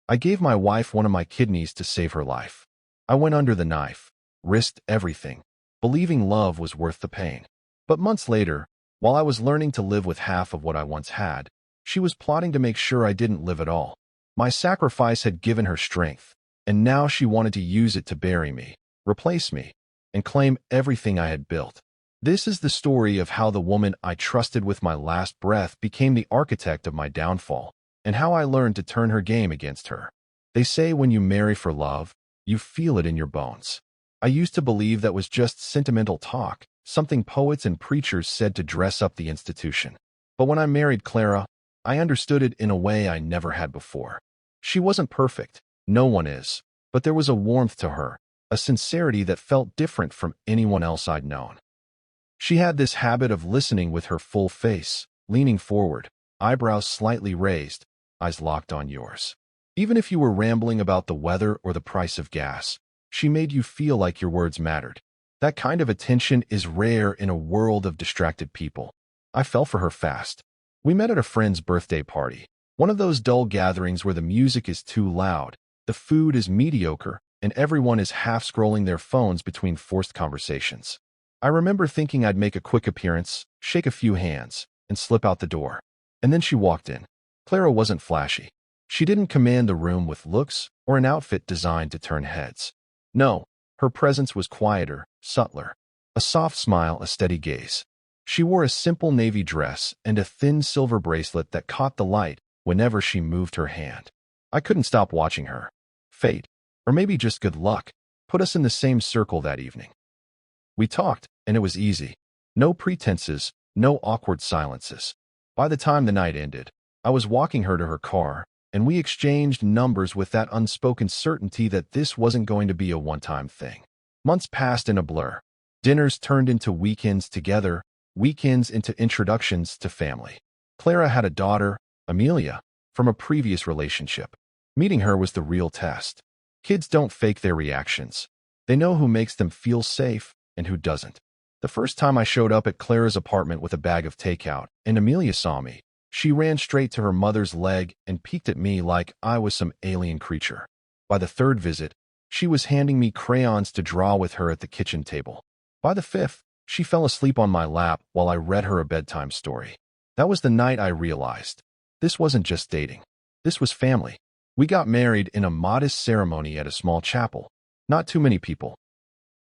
I gave my wife one of my kidneys to save her life. I went under the knife, risked everything, believing love was worth the pain. But months later, while I was learning to live with half of what I once had, she was plotting to make sure I didn't live at all. My sacrifice had given her strength, and now she wanted to use it to bury me, replace me, and claim everything I had built. This is the story of how the woman I trusted with my last breath became the architect of my downfall, and how I learned to turn her game against her. They say when you marry for love, you feel it in your bones. I used to believe that was just sentimental talk, something poets and preachers said to dress up the institution. But when I married Clara, I understood it in a way I never had before. She wasn't perfect, no one is, but there was a warmth to her, a sincerity that felt different from anyone else I'd known. She had this habit of listening with her full face, leaning forward, eyebrows slightly raised, eyes locked on yours. Even if you were rambling about the weather or the price of gas, she made you feel like your words mattered. That kind of attention is rare in a world of distracted people. I fell for her fast. We met at a friend's birthday party, one of those dull gatherings where the music is too loud, the food is mediocre, and everyone is half-scrolling their phones between forced conversations. I remember thinking I'd make a quick appearance, shake a few hands, and slip out the door. And then she walked in. Clara wasn't flashy. She didn't command the room with looks or an outfit designed to turn heads. No, her presence was quieter, subtler. A soft smile, a steady gaze. She wore a simple navy dress and a thin silver bracelet that caught the light whenever she moved her hand. I couldn't stop watching her. Fate, or maybe just good luck, put us in the same circle that evening. We talked, and it was easy. No pretenses, no awkward silences. By the time the night ended, I was walking her to her car, and we exchanged numbers with that unspoken certainty that this wasn't going to be a one-time thing. Months passed in a blur. Dinners turned into weekends together, weekends into introductions to family. Clara had a daughter, Amelia, from a previous relationship. Meeting her was the real test. Kids don't fake their reactions. They know who makes them feel safe and who doesn't. The first time I showed up at Clara's apartment with a bag of takeout, and Amelia saw me, she ran straight to her mother's leg and peeked at me like I was some alien creature. By the third visit, she was handing me crayons to draw with her at the kitchen table. By the fifth, she fell asleep on my lap while I read her a bedtime story. That was the night I realized. This wasn't just dating. This was family. We got married in a modest ceremony at a small chapel. Not too many people.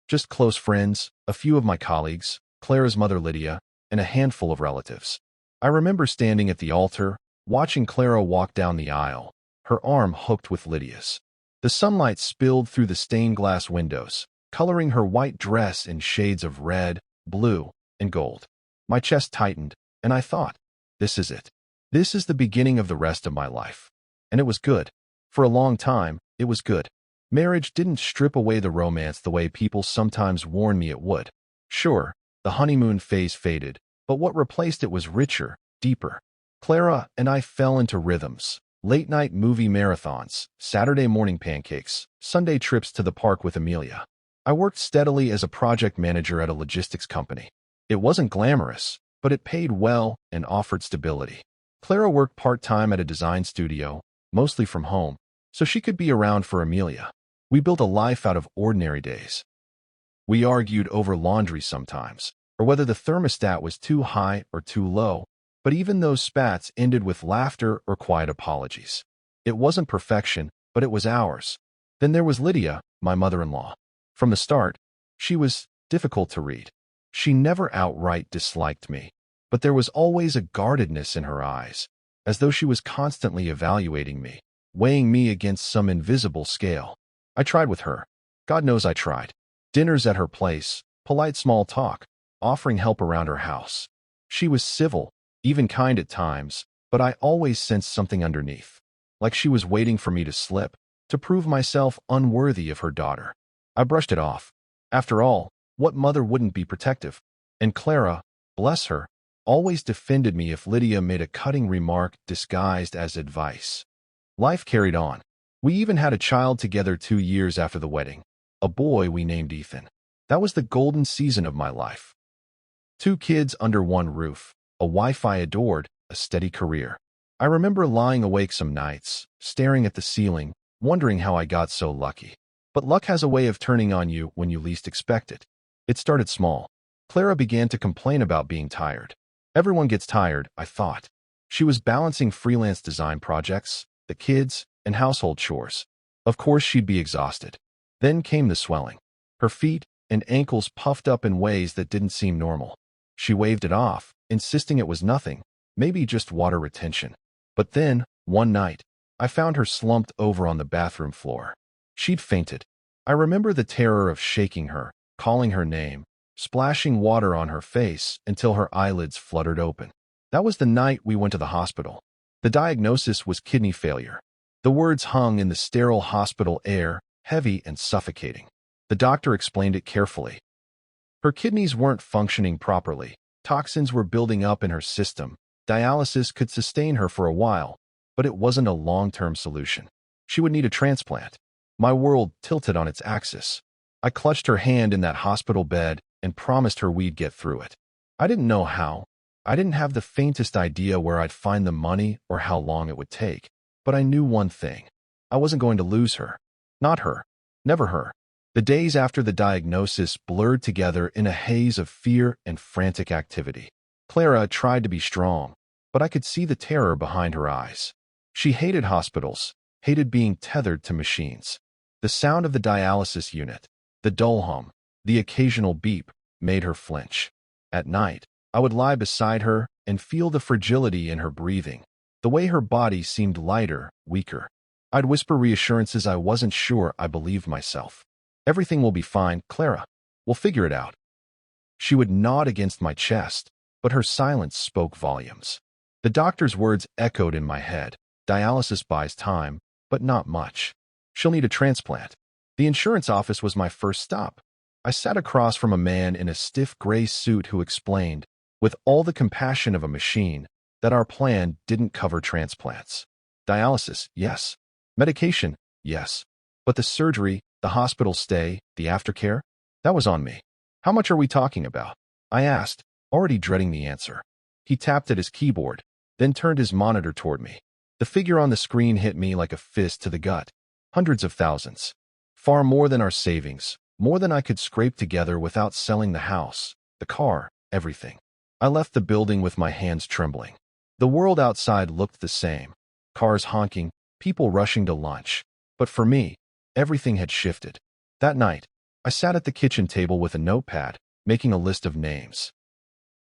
Just close friends, a few of my colleagues, Clara's mother Lydia, and a handful of relatives. I remember standing at the altar, watching Clara walk down the aisle, her arm hooked with Lydia's. The sunlight spilled through the stained glass windows, coloring her white dress in shades of red, blue, and gold. My chest tightened, and I thought, this is it. This is the beginning of the rest of my life. And it was good. For a long time, it was good. Marriage didn't strip away the romance the way people sometimes warn me it would. Sure, the honeymoon phase faded, but what replaced it was richer, deeper. Clara and I fell into rhythms. Late-night movie marathons, Saturday morning pancakes, Sunday trips to the park with Amelia. I worked steadily as a project manager at a logistics company. It wasn't glamorous, but it paid well and offered stability. Clara worked part-time at a design studio, mostly from home, so she could be around for Amelia. We built a life out of ordinary days. We argued over laundry sometimes, or whether the thermostat was too high or too low, but even those spats ended with laughter or quiet apologies. It wasn't perfection, but it was ours. Then there was Lydia, my mother-in-law. From the start, she was difficult to read. She never outright disliked me, but there was always a guardedness in her eyes, as though she was constantly evaluating me, weighing me against some invisible scale. I tried with her. God knows I tried. Dinners at her place, polite small talk, offering help around her house. She was civil, even kind at times, but I always sensed something underneath, like she was waiting for me to slip, to prove myself unworthy of her daughter. I brushed it off. After all, what mother wouldn't be protective? And Clara, bless her, always defended me if Lydia made a cutting remark disguised as advice. Life carried on. We even had a child together 2 years after the wedding, a boy we named Ethan. That was the golden season of my life. 2 kids under one roof, a wife I adored, a steady career. I remember lying awake some nights, staring at the ceiling, wondering how I got so lucky. But luck has a way of turning on you when you least expect it. It started small. Clara began to complain about being tired. Everyone gets tired, I thought. She was balancing freelance design projects, the kids, and household chores. Of course she'd be exhausted. Then came the swelling. Her feet and ankles puffed up in ways that didn't seem normal. She waved it off, insisting it was nothing, maybe just water retention. But then, one night, I found her slumped over on the bathroom floor. She'd fainted. I remember the terror of shaking her, calling her name, splashing water on her face until her eyelids fluttered open. That was the night we went to the hospital. The diagnosis was kidney failure. The words hung in the sterile hospital air, heavy and suffocating. The doctor explained it carefully. Her kidneys weren't functioning properly. Toxins were building up in her system. Dialysis could sustain her for a while, but it wasn't a long-term solution. She would need a transplant. My world tilted on its axis. I clutched her hand in that hospital bed and promised her we'd get through it. I didn't know how. I didn't have the faintest idea where I'd find the money or how long it would take. But I knew one thing. I wasn't going to lose her. Not her. Never her. The days after the diagnosis blurred together in a haze of fear and frantic activity. Clara tried to be strong, but I could see the terror behind her eyes. She hated hospitals, hated being tethered to machines. The sound of the dialysis unit, the dull hum, the occasional beep, made her flinch. At night, I would lie beside her and feel the fragility in her breathing, the way her body seemed lighter, weaker. I'd whisper reassurances I wasn't sure I believed myself. Everything will be fine, Clara. We'll figure it out. She would nod against my chest, but her silence spoke volumes. The doctor's words echoed in my head. Dialysis buys time, but not much. She'll need a transplant. The insurance office was my first stop. I sat across from a man in a stiff gray suit who explained, with all the compassion of a machine, that our plan didn't cover transplants. Dialysis, yes. Medication, yes. But the surgery, the hospital stay, the aftercare, that was on me. How much are we talking about? I asked, already dreading the answer. He tapped at his keyboard, then turned his monitor toward me. The figure on the screen hit me like a fist to the gut. Hundreds of thousands. Far more than our savings, more than I could scrape together without selling the house, the car, everything. I left the building with my hands trembling. The world outside looked the same. Cars honking, people rushing to lunch. But for me, everything had shifted. That night, I sat at the kitchen table with a notepad, making a list of names.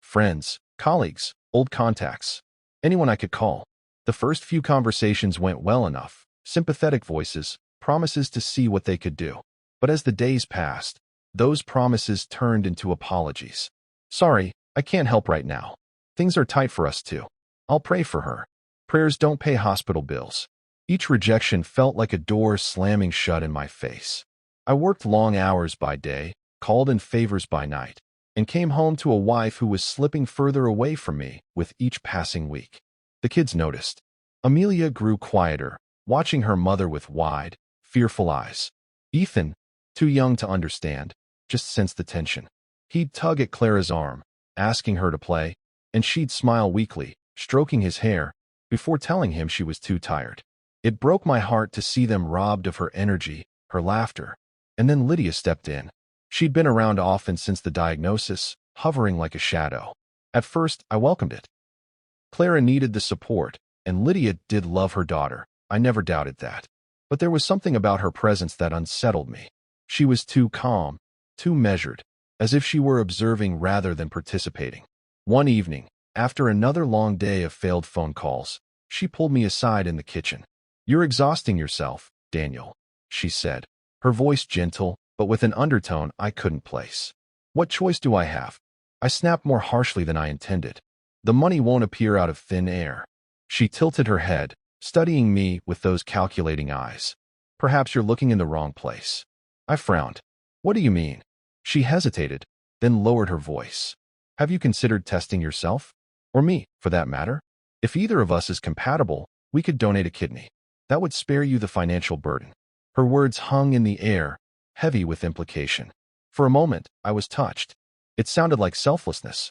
Friends, colleagues, old contacts, anyone I could call. The first few conversations went well enough, sympathetic voices, promises to see what they could do. But as the days passed, those promises turned into apologies. Sorry, I can't help right now. Things are tight for us too. I'll pray for her. Prayers don't pay hospital bills. Each rejection felt like a door slamming shut in my face. I worked long hours by day, called in favors by night, and came home to a wife who was slipping further away from me with each passing week. The kids noticed. Amelia grew quieter, watching her mother with wide, fearful eyes. Ethan, too young to understand, just sensed the tension. He'd tug at Clara's arm, asking her to play, and she'd smile weakly, stroking his hair, before telling him she was too tired. It broke my heart to see them robbed of her energy, her laughter. And then Lydia stepped in. She'd been around often since the diagnosis, hovering like a shadow. At first, I welcomed it. Clara needed the support, and Lydia did love her daughter. I never doubted that. But there was something about her presence that unsettled me. She was too calm, too measured, as if she were observing rather than participating. One evening, after another long day of failed phone calls, she pulled me aside in the kitchen. "You're exhausting yourself, Daniel," she said, her voice gentle, but with an undertone I couldn't place. "What choice do I have?" I snapped more harshly than I intended. "The money won't appear out of thin air." She tilted her head, studying me with those calculating eyes. "Perhaps you're looking in the wrong place." I frowned. "What do you mean?" She hesitated, then lowered her voice. "Have you considered testing yourself? Or me, for that matter? If either of us is compatible, we could donate a kidney. That would spare you the financial burden." Her words hung in the air, heavy with implication. For a moment, I was touched. It sounded like selflessness.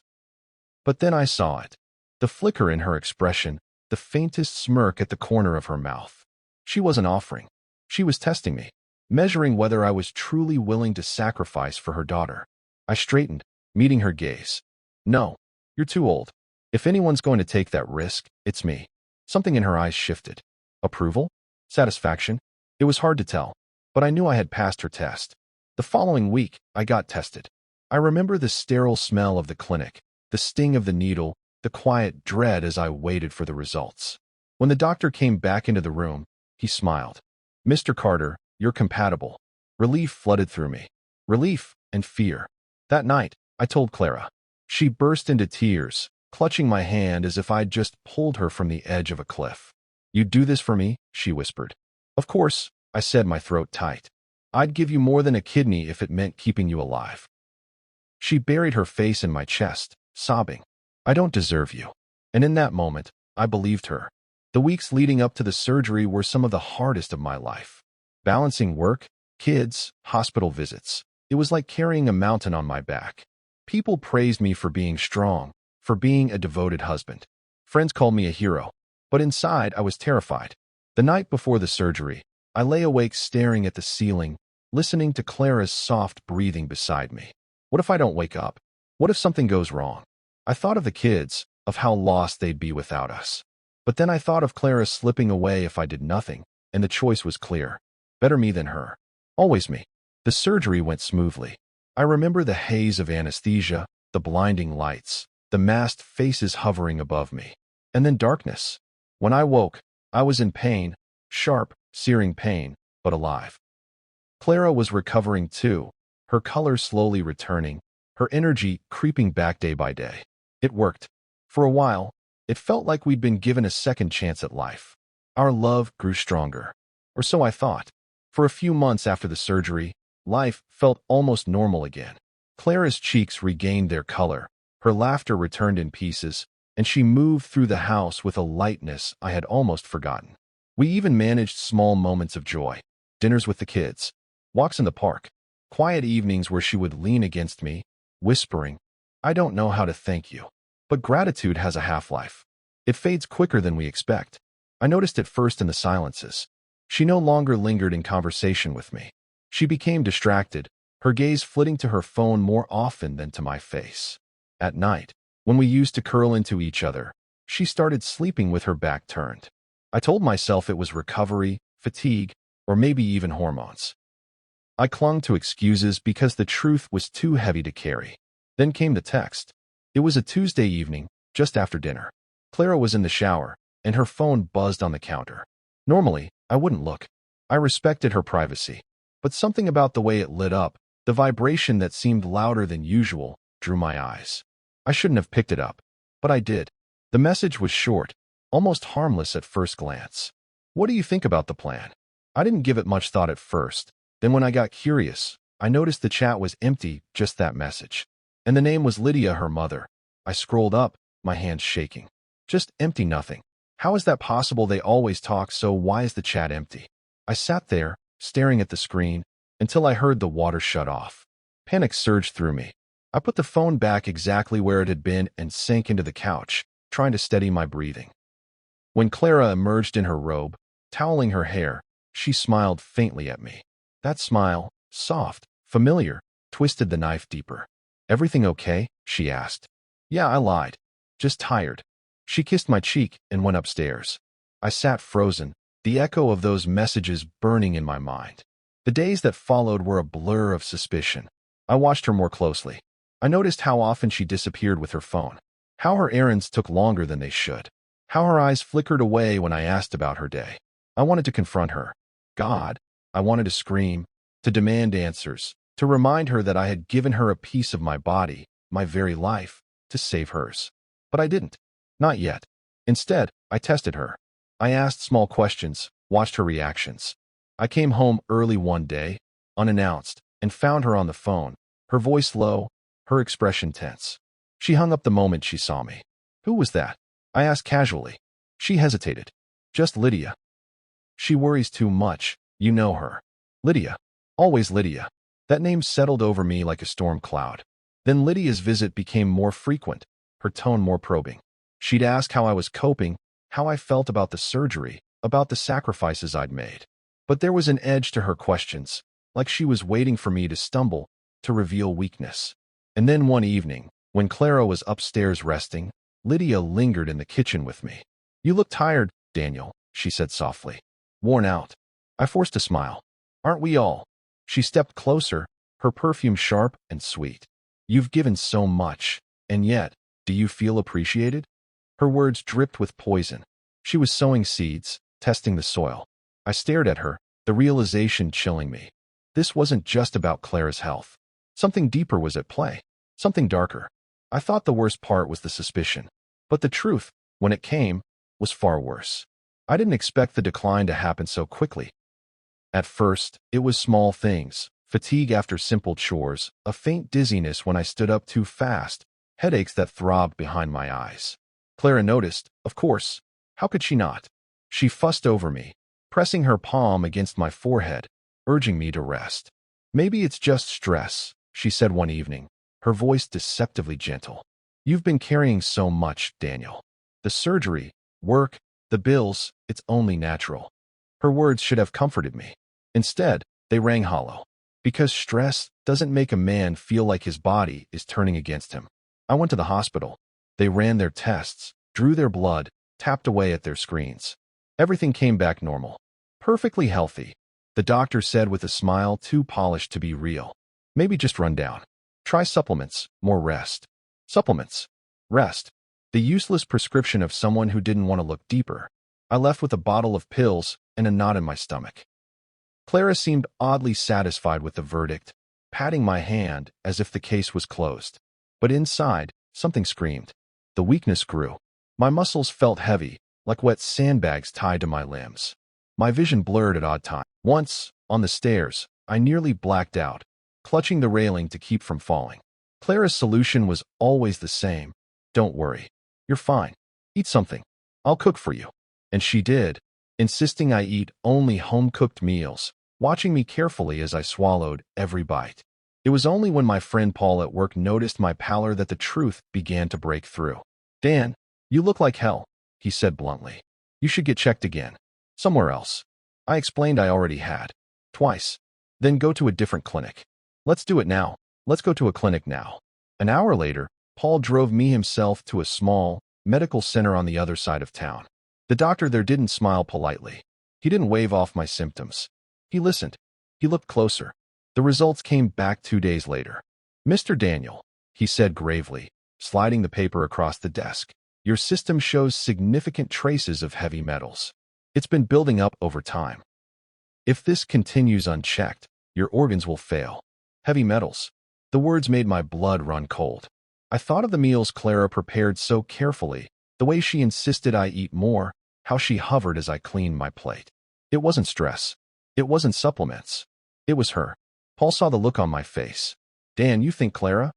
But then I saw it. The flicker in her expression, the faintest smirk at the corner of her mouth. She wasn't offering. She was testing me, measuring whether I was truly willing to sacrifice for her daughter. I straightened, meeting her gaze. No, you're too old. If anyone's going to take that risk, it's me. Something in her eyes shifted. Approval? Satisfaction? It was hard to tell, but I knew I had passed her test. The following week, I got tested. I remember the sterile smell of the clinic, the sting of the needle, the quiet dread as I waited for the results. When the doctor came back into the room, he smiled. "Mr. Carter, you're compatible." Relief flooded through me. Relief and fear. That night, I told Clara. She burst into tears, clutching my hand as if I'd just pulled her from the edge of a cliff. "You'd do this for me?" she whispered. "Of course," I said, my throat tight. "I'd give you more than a kidney if it meant keeping you alive." She buried her face in my chest, sobbing. "I don't deserve you." And in that moment, I believed her. The weeks leading up to the surgery were some of the hardest of my life. Balancing work, kids, hospital visits. It was like carrying a mountain on my back. People praised me for being strong, for being a devoted husband. Friends called me a hero. But inside, I was terrified. The night before the surgery, I lay awake staring at the ceiling, listening to Clara's soft breathing beside me. What if I don't wake up? What if something goes wrong? I thought of the kids, of how lost they'd be without us. But then I thought of Clara slipping away if I did nothing, and the choice was clear. Better me than her. Always me. The surgery went smoothly. I remember the haze of anesthesia, the blinding lights, the masked faces hovering above me. And then darkness. When I woke, I was in pain, sharp, searing pain, but alive. Clara was recovering too, her color slowly returning, her energy creeping back day by day. It worked. For a while, it felt like we'd been given a second chance at life. Our love grew stronger. Or so I thought. For a few months after the surgery, life felt almost normal again. Clara's cheeks regained their color, her laughter returned in pieces, and she moved through the house with a lightness I had almost forgotten. We even managed small moments of joy. Dinners with the kids, walks in the park, quiet evenings where she would lean against me, whispering, "I don't know how to thank you." But gratitude has a half-life. It fades quicker than we expect. I noticed it first in the silences. She no longer lingered in conversation with me. She became distracted, her gaze flitting to her phone more often than to my face. At night, when we used to curl into each other, she started sleeping with her back turned. I told myself it was recovery, fatigue, or maybe even hormones. I clung to excuses because the truth was too heavy to carry. Then came the text. It was a Tuesday evening, just after dinner. Clara was in the shower, and her phone buzzed on the counter. Normally, I wouldn't look. I respected her privacy. But something about the way it lit up, the vibration that seemed louder than usual, drew my eyes. I shouldn't have picked it up, but I did. The message was short, almost harmless at first glance. "What do you think about the plan?" I didn't give it much thought at first. Then when I got curious, I noticed the chat was empty, just that message. And the name was Lydia, her mother. I scrolled up, my hands shaking. Just empty nothing. How is that possible? They always talk, so why is the chat empty? I sat there, staring at the screen, until I heard the water shut off. Panic surged through me. I put the phone back exactly where it had been and sank into the couch, trying to steady my breathing. When Clara emerged in her robe, toweling her hair, she smiled faintly at me. That smile, soft, familiar, twisted the knife deeper. "Everything okay?" she asked. "Yeah," I lied. "Just tired." She kissed my cheek and went upstairs. I sat frozen, the echo of those messages burning in my mind. The days that followed were a blur of suspicion. I watched her more closely. I noticed how often she disappeared with her phone, how her errands took longer than they should, how her eyes flickered away when I asked about her day. I wanted to confront her. God, I wanted to scream, to demand answers, to remind her that I had given her a piece of my body, my very life, to save hers. But I didn't. Not yet. Instead, I tested her. I asked small questions, watched her reactions. I came home early one day, unannounced, and found her on the phone, her voice low, her expression tense. She hung up the moment she saw me. "Who was that?" I asked casually. She hesitated. "Just Lydia." "She worries too much. You know her." Lydia. Always Lydia. That name settled over me like a storm cloud. Then Lydia's visit became more frequent, her tone more probing. She'd ask how I was coping, how I felt about the surgery, about the sacrifices I'd made. But there was an edge to her questions, like she was waiting for me to stumble, to reveal weakness. And then one evening, when Clara was upstairs resting, Lydia lingered in the kitchen with me. "You look tired, Daniel," she said softly. "Worn out." I forced a smile. "Aren't we all?" She stepped closer, her perfume sharp and sweet. "You've given so much, and yet, do you feel appreciated?" Her words dripped with poison. She was sowing seeds, testing the soil. I stared at her, the realization chilling me. This wasn't just about Clara's health. Something deeper was at play, something darker. I thought the worst part was the suspicion. But the truth, when it came, was far worse. I didn't expect the decline to happen so quickly. At first, it was small things: fatigue after simple chores, a faint dizziness when I stood up too fast, headaches that throbbed behind my eyes. Clara noticed, of course. How could she not? She fussed over me, pressing her palm against my forehead, urging me to rest. "Maybe it's just stress," she said one evening, her voice deceptively gentle. "You've been carrying so much, Daniel. The surgery, work, the bills, it's only natural." Her words should have comforted me. Instead, they rang hollow. Because stress doesn't make a man feel like his body is turning against him. I went to the hospital. They ran their tests, drew their blood, tapped away at their screens. Everything came back normal. Perfectly healthy. The doctor said with a smile too polished to be real. "Maybe just run down. Try supplements, more rest." Supplements. Rest. The useless prescription of someone who didn't want to look deeper. I left with a bottle of pills and a knot in my stomach. Clara seemed oddly satisfied with the verdict, patting my hand as if the case was closed. But inside, something screamed. The weakness grew. My muscles felt heavy, like wet sandbags tied to my limbs. My vision blurred at odd times. Once, on the stairs, I nearly blacked out, clutching the railing to keep from falling. Clara's solution was always the same. "Don't worry. You're fine. Eat something. I'll cook for you." And she did, insisting I eat only home-cooked meals, watching me carefully as I swallowed every bite. It was only when my friend Paul at work noticed my pallor that the truth began to break through. "Dan, you look like hell," he said bluntly. "You should get checked again. Somewhere else." I explained I already had. Twice. "Then go to a different clinic." "Let's do it now. Let's go to a clinic now." An hour later, Paul drove me himself to a small medical center on the other side of town. The doctor there didn't smile politely. He didn't wave off my symptoms. He listened. He looked closer. The results came back 2 days later. "Mr. Daniel," he said gravely, sliding the paper across the desk, "your system shows significant traces of heavy metals. It's been building up over time. If this continues unchecked, your organs will fail." Heavy metals. The words made my blood run cold. I thought of the meals Clara prepared so carefully, the way she insisted I eat more, how she hovered as I cleaned my plate. It wasn't stress. It wasn't supplements. It was her. Paul saw the look on my face. "Dan, you think Clara?"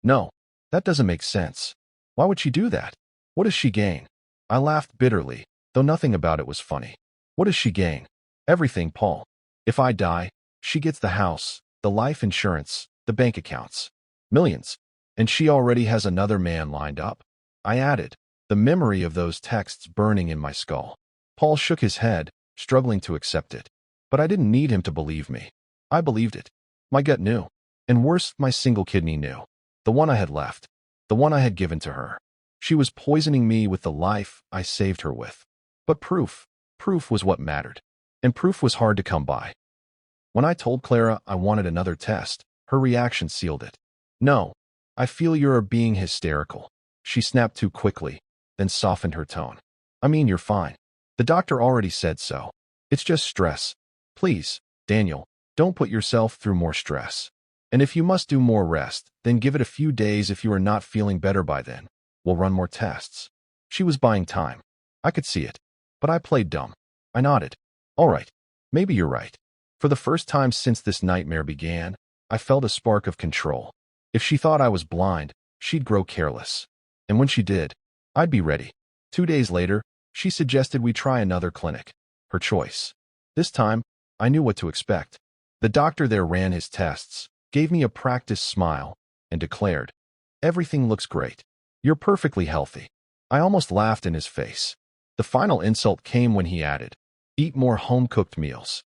"No. That doesn't make sense. Why would she do that? What does she gain?" I laughed bitterly, though nothing about it was funny. "What does she gain?" "Everything, Paul. If I die, she gets the house, the life insurance, the bank accounts. Millions. And she already has another man lined up." I added, the memory of those texts burning in my skull. Paul shook his head, struggling to accept it. But I didn't need him to believe me. I believed it. My gut knew. And worse, my single kidney knew. The one I had left. The one I had given to her. She was poisoning me with the life I saved her with. But proof. Proof was what mattered. And proof was hard to come by. When I told Clara I wanted another test, her reaction sealed it. "No. I feel you're being hysterical." She snapped too quickly, then softened her tone. "I mean, you're fine. The doctor already said so. It's just stress. Please, Daniel, don't put yourself through more stress. And if you must do more rest, then give it a few days. If you are not feeling better by then, we'll run more tests." She was buying time. I could see it. But I played dumb. I nodded. "All right. Maybe you're right." For the first time since this nightmare began, I felt a spark of control. If she thought I was blind, she'd grow careless. And when she did, I'd be ready. 2 days later, she suggested we try another clinic. Her choice. This time, I knew what to expect. The doctor there ran his tests, gave me a practiced smile, and declared, "Everything looks great. You're perfectly healthy." I almost laughed in his face. The final insult came when he added, Eat more home-cooked meals.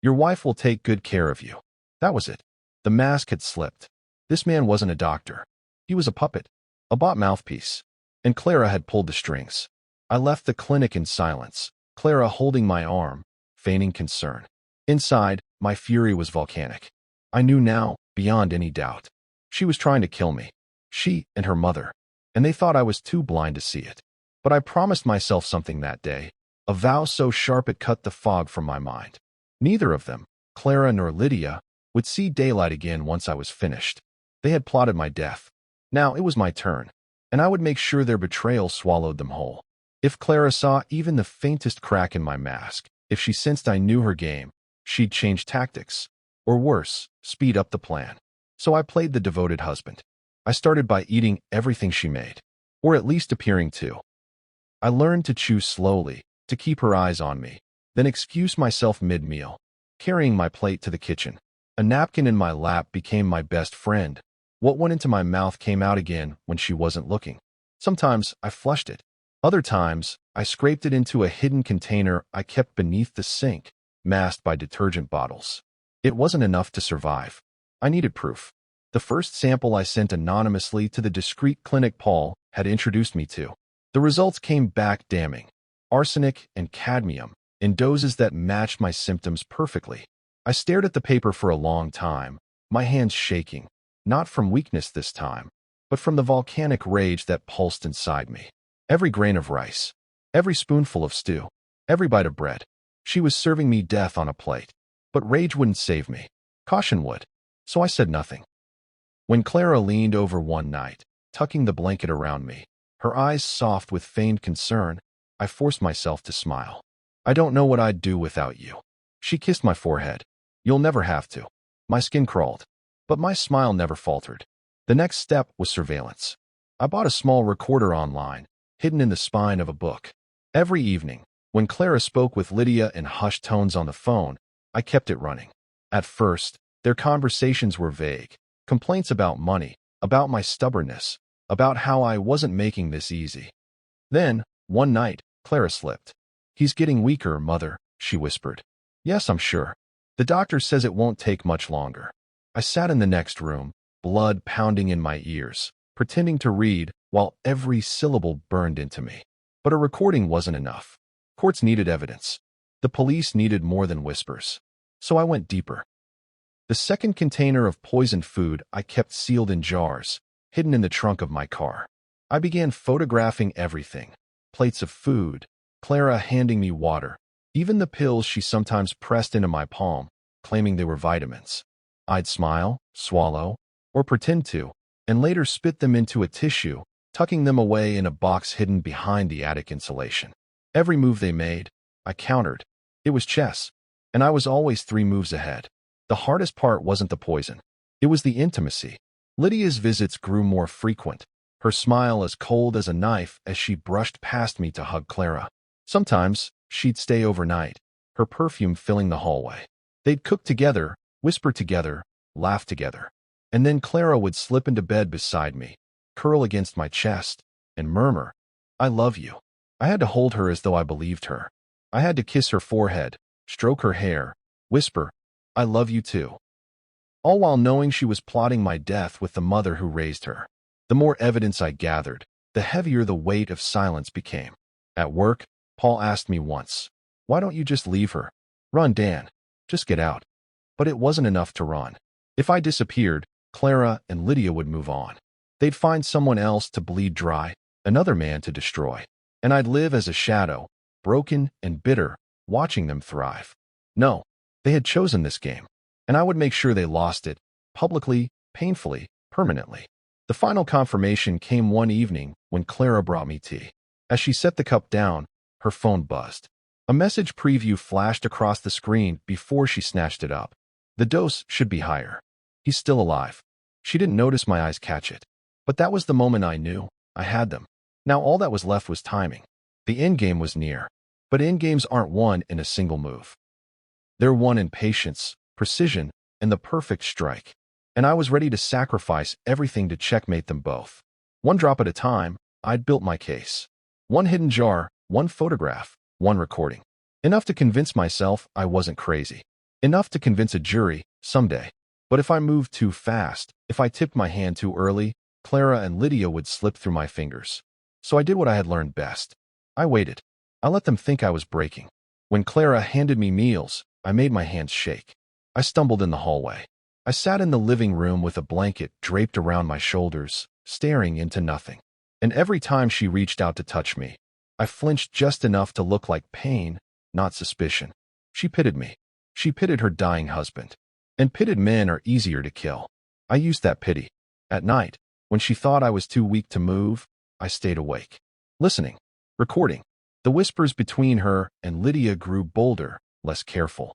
Your wife will take good care of you. That was it. The mask had slipped. This man wasn't a doctor. He was a puppet, a bought mouthpiece. And Clara had pulled the strings. I left the clinic in silence, Clara holding my arm, feigning concern. Inside, my fury was volcanic. I knew now, beyond any doubt. She was trying to kill me. She and her mother. And they thought I was too blind to see it. But I promised myself something that day, a vow so sharp it cut the fog from my mind. Neither of them, Clara nor Lydia, would see daylight again once I was finished. They had plotted my death. Now it was my turn, and I would make sure their betrayal swallowed them whole. If Clara saw even the faintest crack in my mask, if she sensed I knew her game, she'd change tactics, or worse, speed up the plan. So I played the devoted husband. I started by eating everything she made, or at least appearing to. I learned to chew slowly, to keep her eyes on me, then excuse myself mid-meal, carrying my plate to the kitchen. A napkin in my lap became my best friend. What went into my mouth came out again when she wasn't looking. Sometimes I flushed it. Other times, I scraped it into a hidden container I kept beneath the sink, masked by detergent bottles. It wasn't enough to survive. I needed proof. The first sample I sent anonymously to the discreet clinic Paul had introduced me to. The results came back damning. Arsenic and cadmium, in doses that matched my symptoms perfectly. I stared at the paper for a long time, my hands shaking, not from weakness this time, but from the volcanic rage that pulsed inside me. Every grain of rice, every spoonful of stew, every bite of bread. She was serving me death on a plate. But rage wouldn't save me. Caution would. So I said nothing. When Clara leaned over one night, tucking the blanket around me, her eyes soft with feigned concern, I forced myself to smile. I don't know what I'd do without you. She kissed my forehead. You'll never have to. My skin crawled, but my smile never faltered. The next step was surveillance. I bought a small recorder online, hidden in the spine of a book. Every evening, when Clara spoke with Lydia in hushed tones on the phone, I kept it running. At first, their conversations were vague. Complaints about money, about my stubbornness, about how I wasn't making this easy. Then, one night, Clara slipped. He's getting weaker, Mother, she whispered. Yes, I'm sure. The doctor says it won't take much longer. I sat in the next room, blood pounding in my ears, pretending to read while every syllable burned into me. But a recording wasn't enough. Courts needed evidence. The police needed more than whispers. So I went deeper. The second container of poisoned food I kept sealed in jars, hidden in the trunk of my car. I began photographing everything. Plates of food, Clara handing me water, even the pills she sometimes pressed into my palm, claiming they were vitamins. I'd smile, swallow, or pretend to, and later spit them into a tissue, tucking them away in a box hidden behind the attic insulation. Every move they made, I countered. It was chess, and I was always 3 moves ahead. The hardest part wasn't the poison. It was the intimacy. Lydia's visits grew more frequent, her smile as cold as a knife as she brushed past me to hug Clara. Sometimes, she'd stay overnight, her perfume filling the hallway. They'd cook together, whisper together, laugh together. And then Clara would slip into bed beside me, curl against my chest, and murmur, I love you. I had to hold her as though I believed her. I had to kiss her forehead, stroke her hair, whisper, I love you too. All while knowing she was plotting my death with the mother who raised her. The more evidence I gathered, the heavier the weight of silence became. At work, Paul asked me once, why don't you just leave her? Run, Dan. Just get out. But it wasn't enough to run. If I disappeared, Clara and Lydia would move on. They'd find someone else to bleed dry, another man to destroy. And I'd live as a shadow, broken and bitter, watching them thrive. No, they had chosen this game, and I would make sure they lost it, publicly, painfully, permanently. The final confirmation came one evening when Clara brought me tea. As she set the cup down, her phone buzzed. A message preview flashed across the screen before she snatched it up. The dose should be higher. He's still alive. She didn't notice my eyes catch it. But that was the moment I knew. I had them. Now all that was left was timing. The endgame was near. But endgames aren't won in a single move. They're won in patience, precision, and the perfect strike. And I was ready to sacrifice everything to checkmate them both. One drop at a time, I'd built my case. One hidden jar, one photograph, one recording. Enough to convince myself I wasn't crazy. Enough to convince a jury someday. But if I moved too fast, if I tipped my hand too early, Clara and Lydia would slip through my fingers. So I did what I had learned best. I waited. I let them think I was breaking. When Clara handed me meals, I made my hands shake. I stumbled in the hallway. I sat in the living room with a blanket draped around my shoulders, staring into nothing. And every time she reached out to touch me, I flinched just enough to look like pain, not suspicion. She pitied me. She pitied her dying husband. And pitted men are easier to kill. I used that pity. At night, when she thought I was too weak to move, I stayed awake. Listening. Recording. The whispers between her and Lydia grew bolder, less careful.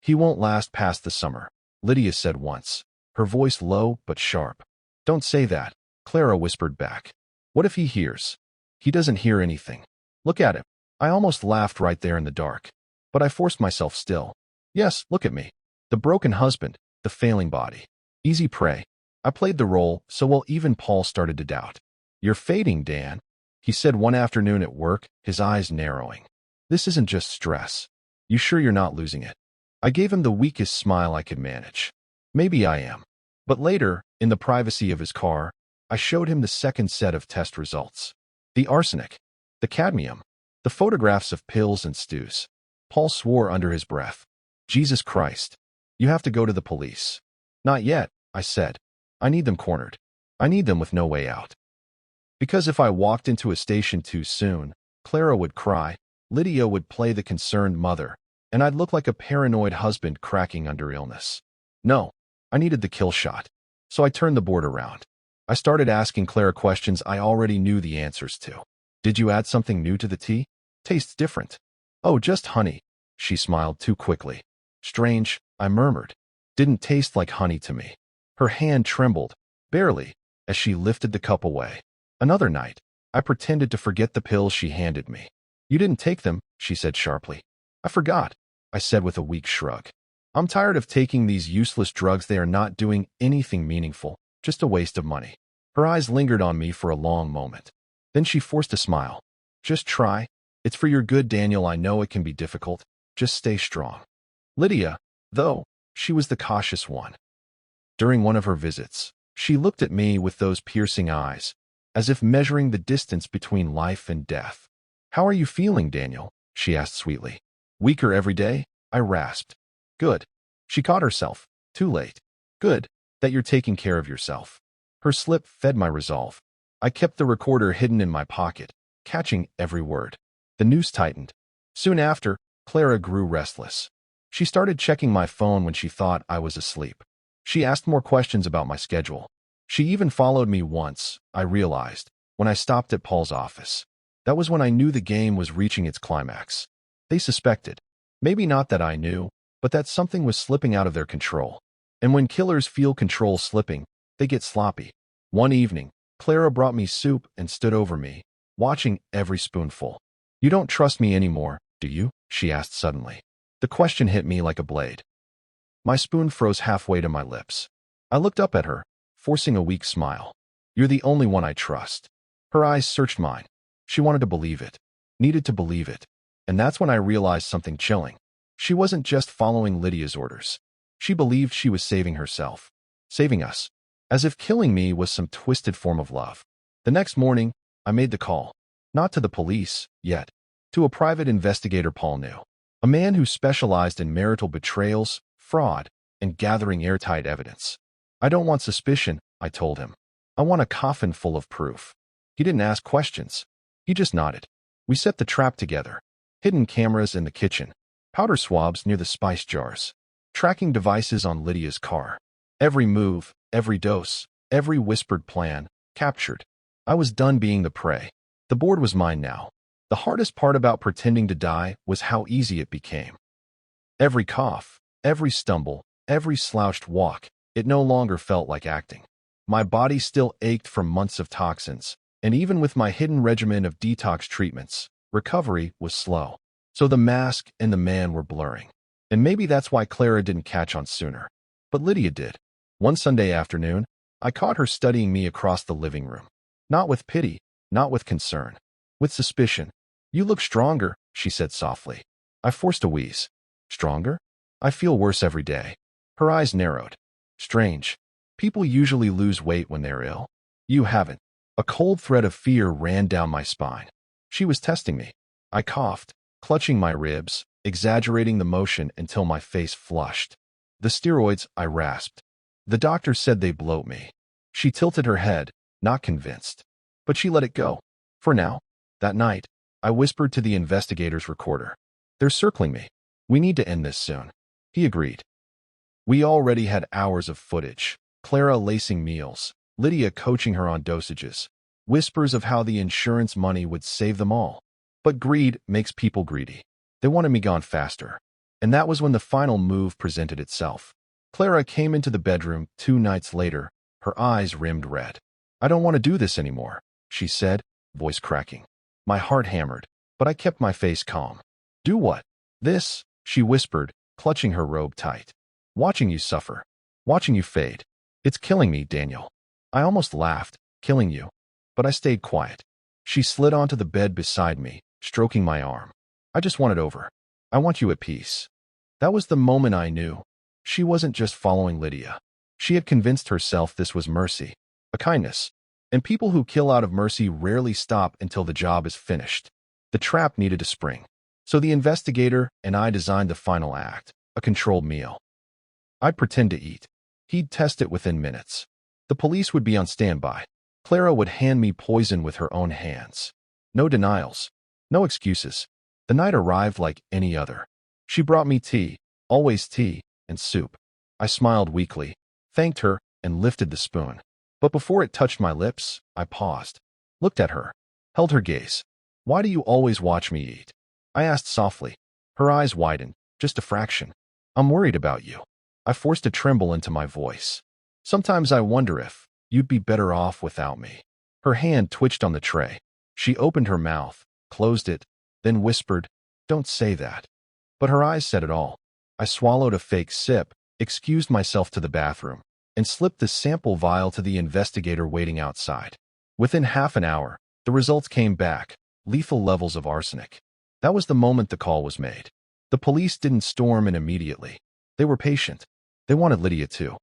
"He won't last past the summer," Lydia said once, her voice low but sharp. "Don't say that," Clara whispered back. "What if he hears?" "He doesn't hear anything. Look at him." I almost laughed right there in the dark. But I forced myself still. Yes, look at me. The broken husband, the failing body. Easy prey. I played the role so well even Paul started to doubt. "You're fading, Dan," he said one afternoon at work, his eyes narrowing. "This isn't just stress. You sure you're not losing it?" I gave him the weakest smile I could manage. "Maybe I am." But later, in the privacy of his car, I showed him the second set of test results. The arsenic, the cadmium, the photographs of pills and stews. Paul swore under his breath. "Jesus Christ. You have to go to the police." "Not yet," I said. "I need them cornered. I need them with no way out." Because if I walked into a station too soon, Clara would cry, Lydia would play the concerned mother, and I'd look like a paranoid husband cracking under illness. No, I needed the kill shot. So I turned the board around. I started asking Clara questions I already knew the answers to. "Did you add something new to the tea? Tastes different." "Oh, just honey." She smiled too quickly. "Strange," I murmured. "Didn't taste like honey to me." Her hand trembled, barely, as she lifted the cup away. Another night, I pretended to forget the pills she handed me. "You didn't take them," she said sharply. "I forgot," I said with a weak shrug. "I'm tired of taking these useless drugs. They are not doing anything meaningful, just a waste of money." Her eyes lingered on me for a long moment. Then she forced a smile. "Just try. It's for your good, Daniel. I know it can be difficult. Just stay strong." Lydia, though, she was the cautious one. During one of her visits, she looked at me with those piercing eyes, as if measuring the distance between life and death. "How are you feeling, Daniel?" she asked sweetly. "Weaker every day?" I rasped. "Good." She caught herself. "Too late." "Good, that you're taking care of yourself." Her slip fed my resolve. I kept the recorder hidden in my pocket, catching every word. The noose tightened. Soon after, Clara grew restless. She started checking my phone when she thought I was asleep. She asked more questions about my schedule. She even followed me once, I realized, when I stopped at Paul's office. That was when I knew the game was reaching its climax. They suspected. Maybe not that I knew, but that something was slipping out of their control. And when killers feel control slipping, they get sloppy. One evening, Clara brought me soup and stood over me, watching every spoonful. "You don't trust me anymore, do you?" she asked suddenly. The question hit me like a blade. My spoon froze halfway to my lips. I looked up at her, forcing a weak smile. "You're the only one I trust." Her eyes searched mine. She wanted to believe it, needed to believe it. And that's when I realized something chilling. She wasn't just following Lydia's orders. She believed she was saving herself, saving us, as if killing me was some twisted form of love. The next morning, I made the call. Not to the police, yet. To a private investigator Paul knew. A man who specialized in marital betrayals, fraud, and gathering airtight evidence. "I don't want suspicion," I told him. "I want a coffin full of proof." He didn't ask questions. He just nodded. We set the trap together. Hidden cameras in the kitchen. Powder swabs near the spice jars. Tracking devices on Lydia's car. Every move, every dose, every whispered plan, captured. I was done being the prey. The board was mine now. The hardest part about pretending to die was how easy it became. Every cough, every stumble, every slouched walk, it no longer felt like acting. My body still ached from months of toxins, and even with my hidden regimen of detox treatments, recovery was slow. So the mask and the man were blurring. And maybe that's why Clara didn't catch on sooner. But Lydia did. One Sunday afternoon, I caught her studying me across the living room. Not with pity, not with concern. With suspicion. "You look stronger," she said softly. I forced a wheeze. Stronger? I feel worse every day. Her eyes narrowed. Strange. People usually lose weight when they're ill. You haven't. A cold thread of fear ran down my spine. She was testing me. I coughed, clutching my ribs, exaggerating the motion until my face flushed. The steroids, I rasped. The doctor said they bloat me. She tilted her head, not convinced. But she let it go. For now. That night, I whispered to the investigator's recorder. They're circling me. We need to end this soon. He agreed. We already had hours of footage. Clara lacing meals, Lydia coaching her on dosages, whispers of how the insurance money would save them all. But greed makes people greedy. They wanted me gone faster. And that was when the final move presented itself. Clara came into the bedroom 2 nights later, her eyes rimmed red. I don't want to do this anymore, she said, voice cracking. My heart hammered, but I kept my face calm. Do what? This, she whispered, clutching her robe tight. Watching you suffer. Watching you fade. It's killing me, Daniel. I almost laughed, killing you. But I stayed quiet. She slid onto the bed beside me, stroking my arm. I just want it over. I want you at peace. That was the moment I knew. She wasn't just following Lydia. She had convinced herself this was mercy, a kindness. And people who kill out of mercy rarely stop until the job is finished. The trap needed a spring. So the investigator and I designed the final act, a controlled meal. I'd pretend to eat. He'd test it within minutes. The police would be on standby. Clara would hand me poison with her own hands. No denials. No excuses. The night arrived like any other. She brought me tea, always tea, and soup. I smiled weakly, thanked her, and lifted the spoon. But before it touched my lips, I paused, looked at her, held her gaze. Why do you always watch me eat? I asked softly. Her eyes widened, just a fraction. I'm worried about you. I forced a tremble into my voice. Sometimes I wonder if you'd be better off without me. Her hand twitched on the tray. She opened her mouth, closed it, then whispered, Don't say that. But her eyes said it all. I swallowed a fake sip, excused myself to the bathroom, and slipped the sample vial to the investigator waiting outside. Within half an hour, the results came back, lethal levels of arsenic. That was the moment the call was made. The police didn't storm in immediately. They were patient. They wanted Lydia too.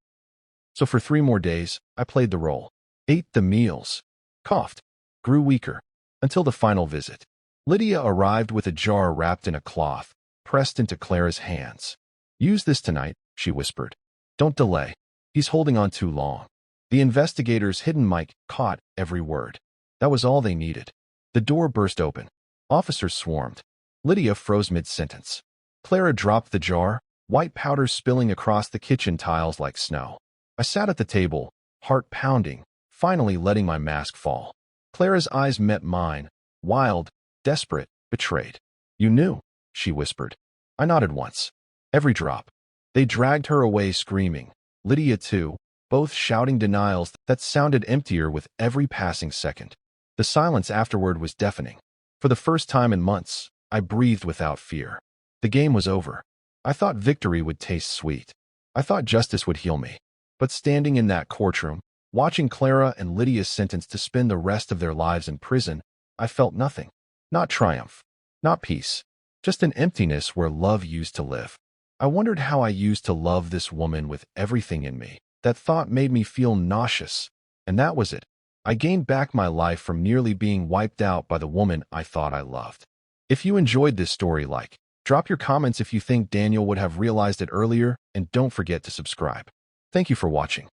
So for 3 more days, I played the role, ate the meals, coughed, grew weaker, until the final visit. Lydia arrived with a jar wrapped in a cloth, pressed into Clara's hands. Use this tonight, she whispered. Don't delay. He's holding on too long. The investigator's hidden mic caught every word. That was all they needed. The door burst open. Officers swarmed. Lydia froze mid-sentence. Clara dropped the jar, white powder spilling across the kitchen tiles like snow. I sat at the table, heart pounding, finally letting my mask fall. Clara's eyes met mine, wild, desperate, betrayed. You knew, she whispered. I nodded once. Every drop. They dragged her away screaming. Lydia too, both shouting denials that sounded emptier with every passing second. The silence afterward was deafening. For the first time in months, I breathed without fear. The game was over. I thought victory would taste sweet. I thought justice would heal me. But standing in that courtroom, watching Clara and Lydia's sentenced to spend the rest of their lives in prison, I felt nothing. Not triumph. Not peace. Just an emptiness where love used to live. I wondered how I used to love this woman with everything in me. That thought made me feel nauseous. And that was it. I gained back my life from nearly being wiped out by the woman I thought I loved. If you enjoyed this story, drop your comments if you think Daniel would have realized it earlier, and don't forget to subscribe. Thank you for watching.